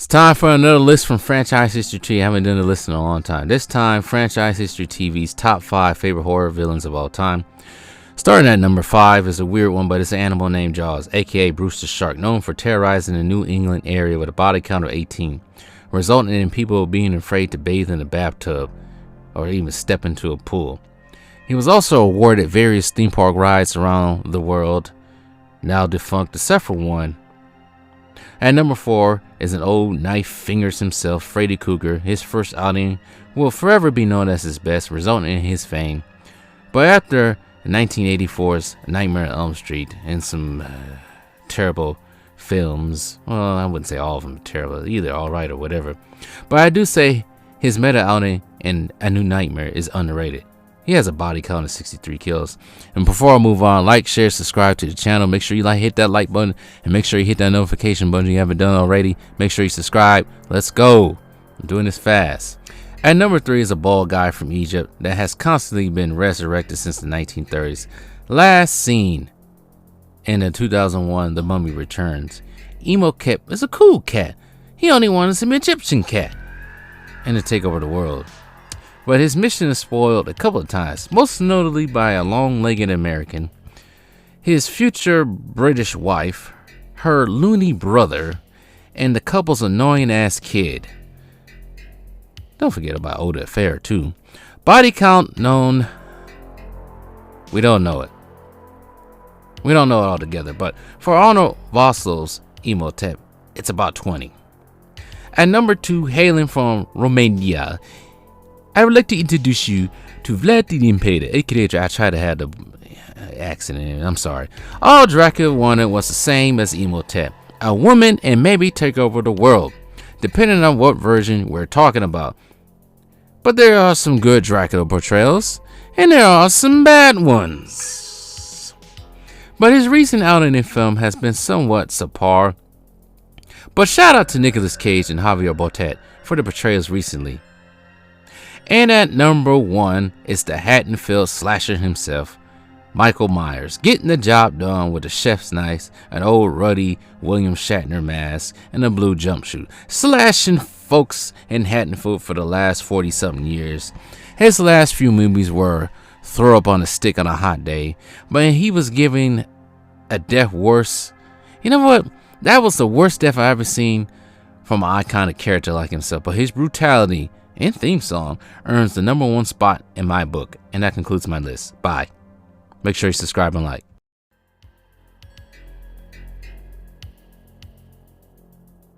It's time for another list from Franchise History TV. I haven't done a list in a long time. This time, Franchise History TV's top 5 favorite horror villains of all time. Starting at number 5 is a weird one, but it's an animal named Jaws, aka Bruce the Shark, known for terrorizing the New England area with a body count of 18, resulting in people being afraid to bathe in a bathtub or even step into a pool. He was also awarded various theme park rides around the world, now defunct except for one. At number 4 is an old knife fingers himself, Freddy Krueger. His first outing will forever be known as his best, resulting in his fame. But after 1984's Nightmare on Elm Street and some terrible films, well, I wouldn't say all of them are terrible, either alright or whatever, but I do say his meta outing in A New Nightmare is underrated. He has a body count of 63 kills. And before I move on, like, share, subscribe to the channel. Make sure you hit that like button, and make sure you hit that notification button if you haven't done already. Make sure you subscribe. Let's go. I'm doing this fast. At number 3 is a bald guy from Egypt that has constantly been resurrected since the 1930s. Last seen in the 2001 The Mummy Returns. Emo Cat is a cool cat. He only wanted some Egyptian cat and to take over the world. But his mission is spoiled a couple of times, most notably by a long-legged American, his future British wife, her loony brother, and the couple's annoying-ass kid. Don't forget about Oda Affair, too. Body count known. We don't know it. We don't know it altogether, but for Arnold Vosloo's Imhotep, it's about 20. At number 2, hailing from Romania, I would like to introduce you to Vlad the Impaler, aka I tried to have the accent in it, I'm sorry. All Dracula wanted was the same as Imhotep, a woman and maybe take over the world, depending on what version we're talking about. But there are some good Dracula portrayals, and there are some bad ones. But his recent outing in film has been somewhat subpar. But shout out to Nicolas Cage and Javier Botet for the portrayals recently. And at number 1 is the Haddonfield slasher himself, Michael Myers, getting the job done with a chef's knife, an old ruddy William Shatner mask, and a blue jumpsuit, slashing folks in Haddonfield for the last 40-something years. His last few movies were Throw Up on a Stick on a Hot Day, but he was giving a death worse. You know what? That was the worst death I ever seen from an iconic character like himself, but his brutality and theme song earns the number 1 spot in my book. And that concludes my list. Bye. Make sure you subscribe and like.